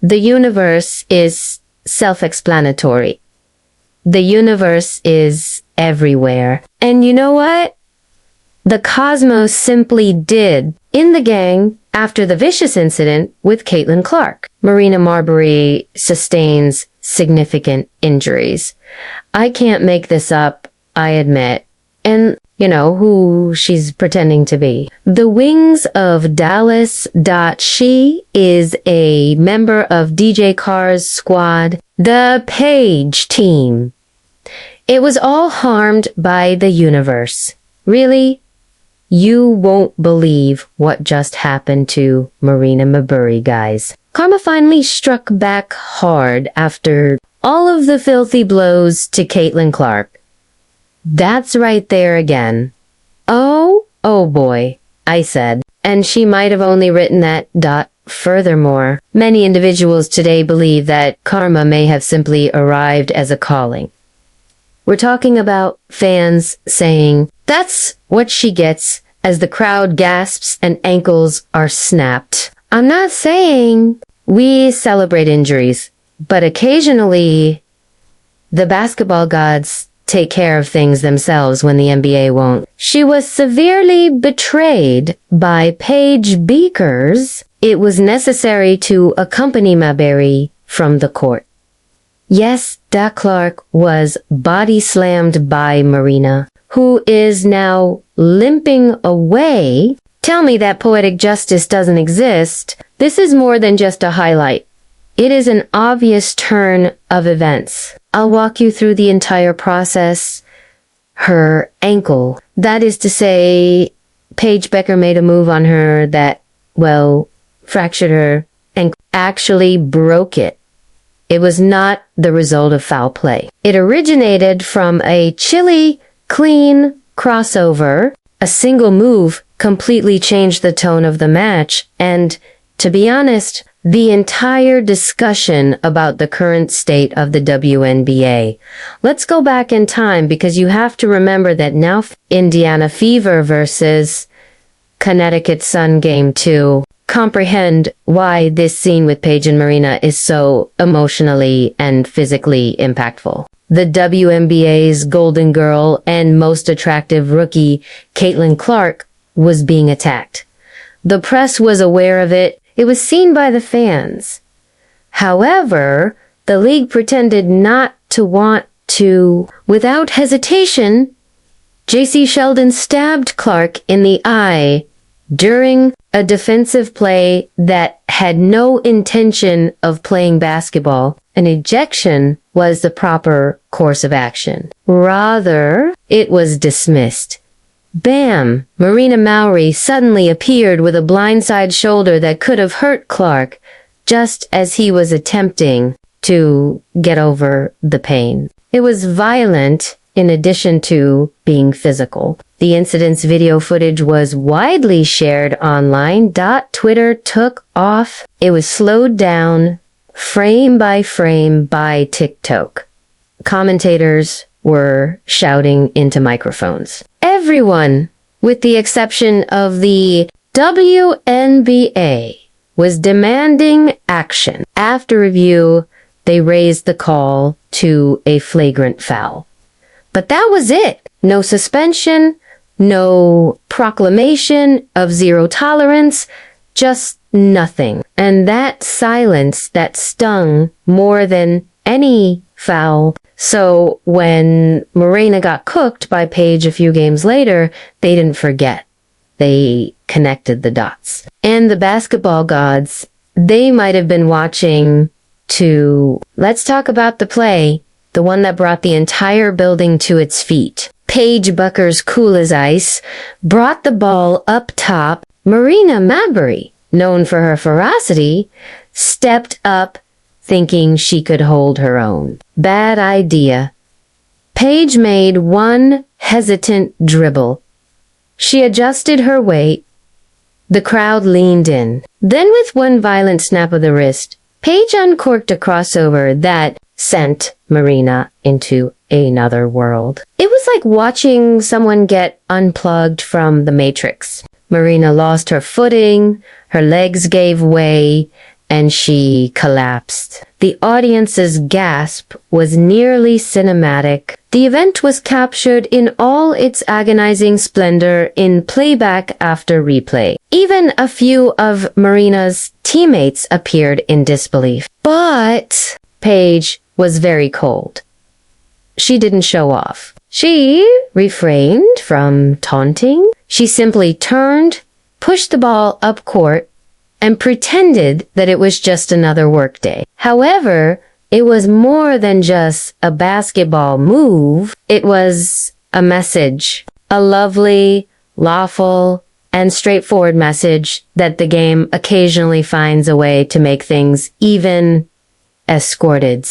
The universe is self-explanatory. The universe is everywhere. And you know what? The cosmos simply did in the gang after the vicious incident with Caitlin Clark. Marina Mabrey sustains significant injuries. I can't make this up, I admit. And you know who she's pretending to be. The Wings of Dallas. She is a member of DJ Carr's squad, the Paige team. It was all harmed by the universe. Really? You won't believe what just happened to Marina Mabrey, guys. Karma finally struck back hard after all of the filthy blows to Caitlin Clark. That's right there again. Oh boy, I said. And she might have only written that. Furthermore, many individuals today believe that karma may have simply arrived as a calling. We're talking about fans saying, "That's what she gets," as the crowd gasps and ankles are snapped. I'm not saying we celebrate injuries, but occasionally the basketball gods take care of things themselves when the NBA won't. She was severely betrayed by Paige Bueckers. It was necessary to accompany Mabrey from the court. Yes, Clark was body slammed by Marina, who is now limping away. Tell me that poetic justice doesn't exist. This is more than just a highlight. It is an obvious turn of events. I'll walk you through the entire process. Her ankle. That is to say, Paige Bueckers made a move on her that, well, fractured her and actually broke it. It was not the result of foul play. It originated from a chilly, clean crossover. A single move completely changed the tone of the match, and, to be honest, the entire discussion about the current state of the WNBA. Let's go back in time because you have to remember that now Indiana Fever versus Connecticut Sun Game 2. Comprehend why this scene with Paige and Marina is so emotionally and physically impactful. The WNBA's golden girl and most attractive rookie, Caitlin Clark, was being attacked. The press was aware of it. It was seen by the fans. However, the league pretended not to want to. Without hesitation, J.C. Sheldon stabbed Clark in the eye during a defensive play that had no intention of playing basketball. An ejection was the proper course of action. Rather, it was dismissed. Bam! Marina Mabrey suddenly appeared with a blindside shoulder that could have hurt Clark, just as he was attempting to get over the pain. It was violent in addition to being physical. The incident's video footage was widely shared online. Twitter took off. It was slowed down frame by frame by TikTok. Commentators were shouting into microphones. Everyone, with the exception of the WNBA, was demanding action. After review, they raised the call to a flagrant foul. But that was it. No suspension, no proclamation of zero tolerance, just nothing. And that silence that stung more than any foul. So when Marina got cooked by Paige a few games later, they didn't forget. They connected the dots. And the basketball gods, they might have been watching to, let's talk about the play, the one that brought the entire building to its feet. Paige Bueckers, cool as ice, brought the ball up top. Marina Mabrey, known for her ferocity, stepped up thinking she could hold her own. Bad idea. Paige made one hesitant dribble. She adjusted her weight. The crowd leaned in. Then with one violent snap of the wrist, Paige uncorked a crossover that sent Marina into another world. It was like watching someone get unplugged from the Matrix. Marina lost her footing, her legs gave way, and she collapsed. The audience's gasp was nearly cinematic. The event was captured in all its agonizing splendor in playback after replay. Even a few of Marina's teammates appeared in disbelief. But Paige was very cold. She didn't show off. She refrained from taunting. She simply turned, pushed the ball up court, and pretended that it was just another workday. However, it was more than just a basketball move. It was a message, a lovely, lawful, and straightforward message that the game occasionally finds a way to make things even escorted.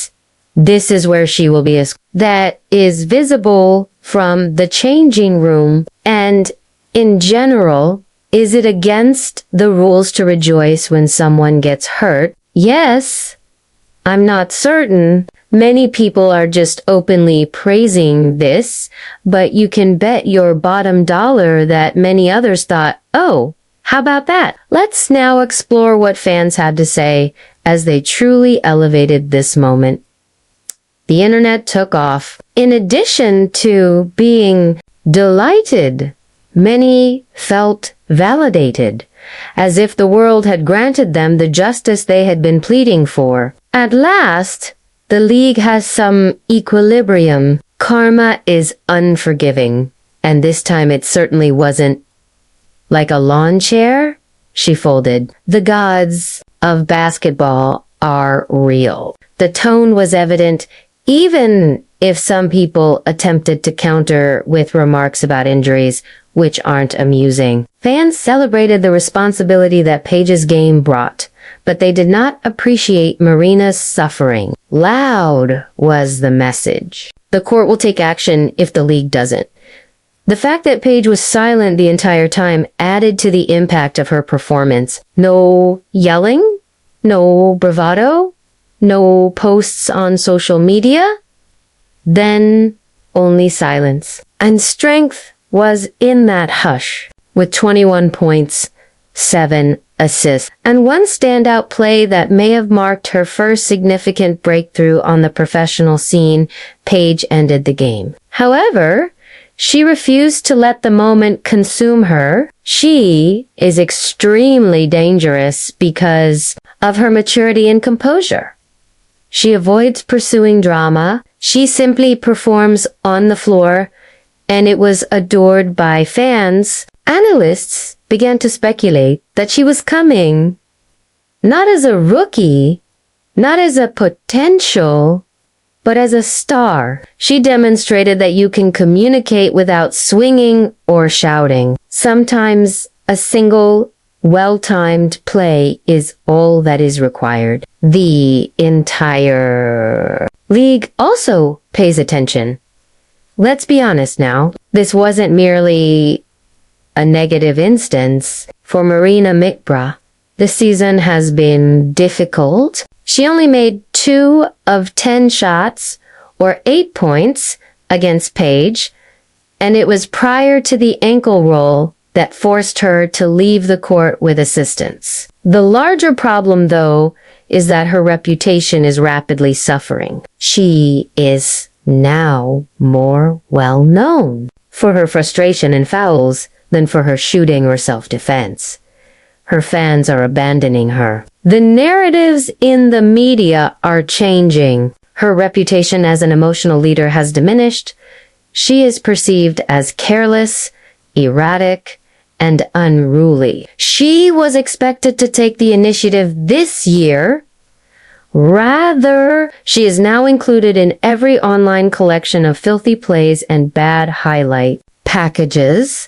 This is where she will be that is visible from the changing room. And in general, is it against the rules to rejoice when someone gets hurt? Yes. I'm not certain. Many people are just openly praising this, but you can bet your bottom dollar that many others thought, oh, how about that? Let's now explore what fans had to say as they truly elevated this moment. The internet took off. In addition to being delighted, many felt validated, as if the world had granted them the justice they had been pleading for. At last, the league has some equilibrium. Karma is unforgiving, and this time it certainly wasn't. Like a lawn chair, she folded. The gods of basketball are real. The tone was evident, even if some people attempted to counter with remarks about injuries, which aren't amusing. Fans celebrated the responsibility that Paige's game brought, but they did not appreciate Marina's suffering. Loud was the message. The court will take action if the league doesn't. The fact that Paige was silent the entire time added to the impact of her performance. No yelling, no bravado, no posts on social media, then only silence. And strength was in that hush, with 21 points, 7 assists, and one standout play that may have marked her first significant breakthrough on the professional scene. Paige ended the game. However, she refused to let the moment consume her. She is extremely dangerous because of her maturity and composure. She avoids pursuing drama. She simply performs on the floor, and it was adored by fans. Analysts began to speculate that she was coming not as a rookie, not as a potential, but as a star. She demonstrated that you can communicate without swinging or shouting. Sometimes a single, well-timed play is all that is required. The entire league also pays attention. Let's be honest now. This wasn't merely a negative instance for Marina Mabrey. The season has been difficult. She only made 2 of 10 shots, or 8 points, against Paige, and it was prior to the ankle roll that forced her to leave the court with assistance. The larger problem, though, is that her reputation is rapidly suffering. She is now more well known for her frustration and fouls than for her shooting or self-defense. Her fans are abandoning her. The narratives in the media are changing. Her reputation as an emotional leader has diminished. She is perceived as careless, erratic, and unruly. She was expected to take the initiative this year. Rather, she is now included in every online collection of filthy plays and bad highlight packages.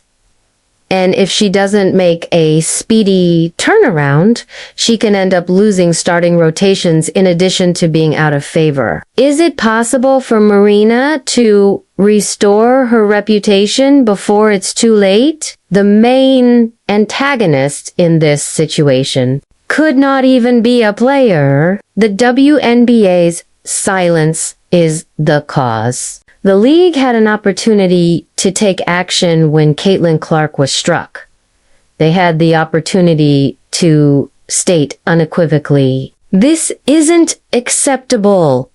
And if she doesn't make a speedy turnaround, she can end up losing starting rotations in addition to being out of favor. Is it possible for Marina to restore her reputation before it's too late? The main antagonist in this situation could not even be a player. The WNBA's silence is the cause. The league had an opportunity to take action when Caitlin Clark was struck. They had the opportunity to state unequivocally, "This isn't acceptable."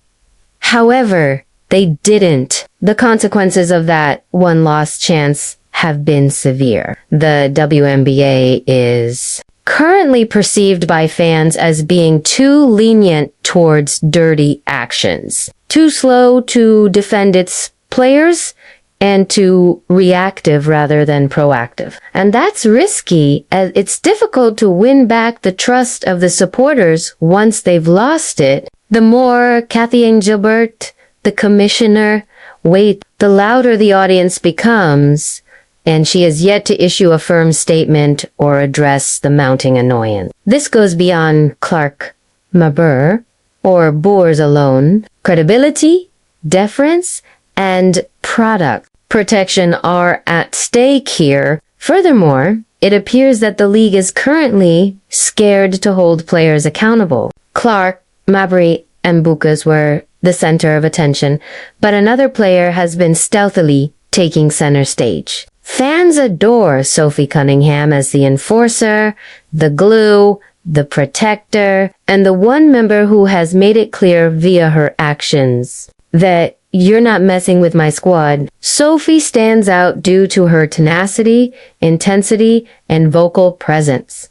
However, they didn't. The consequences of that one lost chance have been severe. The WNBA is currently perceived by fans as being too lenient towards dirty actions, too slow to defend its players, and too reactive rather than proactive. And that's risky, as it's difficult to win back the trust of the supporters once they've lost it. The more Kathy Gilbert, the commissioner, wait, the louder the audience becomes, and she has yet to issue a firm statement or address the mounting annoyance. This goes beyond Clark Mabrey or Boers alone. Credibility, deference, and product protection are at stake here. Furthermore, it appears that the league is currently scared to hold players accountable. Clark, Mabrey, and Bueckers were the center of attention, but another player has been stealthily taking center stage. Fans adore Sophie Cunningham as the enforcer, the glue, the protector, and the one member who has made it clear via her actions that "You're not messing with my squad." Sophie stands out due to her tenacity, intensity, and vocal presence.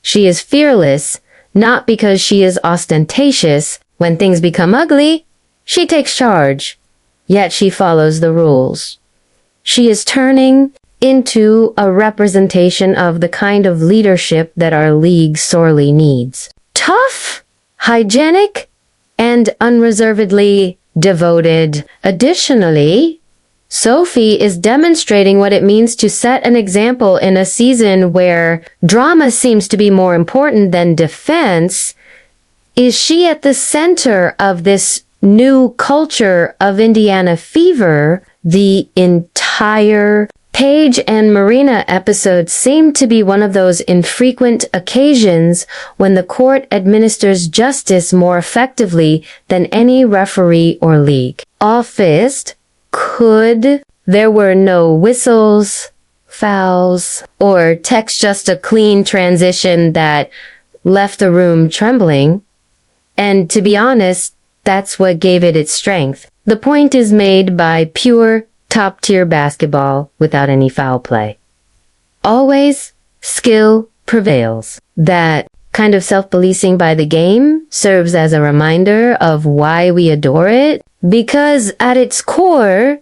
She is fearless, not because she is ostentatious. When things become ugly, she takes charge, yet she follows the rules. She is turning into a representation of the kind of leadership that our league sorely needs. Tough, hygienic, and unreservedly devoted. Additionally, Sophie is demonstrating what it means to set an example in a season where drama seems to be more important than defense. Is she at the center of this new culture of Indiana fever? The entire Paige and Marina episode seemed to be one of those infrequent occasions when the court administers justice more effectively than any referee or league. Off-fist, there were no whistles, fouls, or text, just a clean transition that left the room trembling. And to be honest, that's what gave it its strength. The point is made by pure top-tier basketball without any foul play. Always, skill prevails. That kind of self-policing by the game serves as a reminder of why we adore it, because at its core,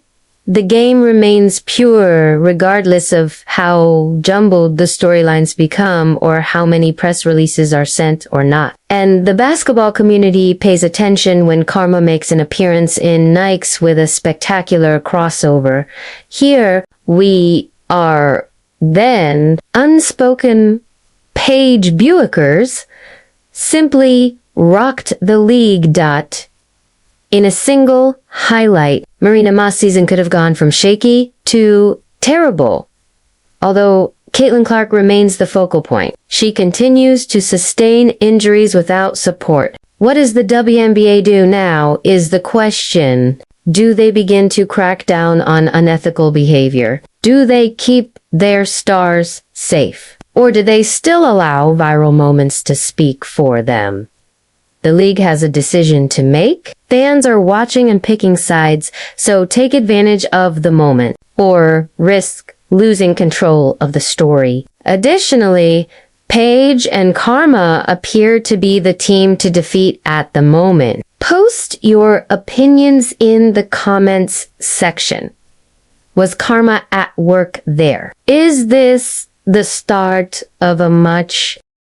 the game remains pure regardless of how jumbled the storylines become or how many press releases are sent or not. And the basketball community pays attention when Karma makes an appearance in Nikes with a spectacular crossover. Here we are then unspoken Paige Bueckers simply rocked the league. In a single highlight, Marina Ma's season could have gone from shaky to terrible. Although Caitlin Clark remains the focal point, she continues to sustain injuries without support. What does the WNBA do now is the question. Do they begin to crack down on unethical behavior? Do they keep their stars safe? Or do they still allow viral moments to speak for them? The league has a decision to make. Fans are watching and picking sides, so take advantage of the moment or risk losing control of the story. Additionally, Paige and Karma appear to be the team to defeat at the moment. Post your opinions in the comments section. Was Karma at work there? Is this the start of a much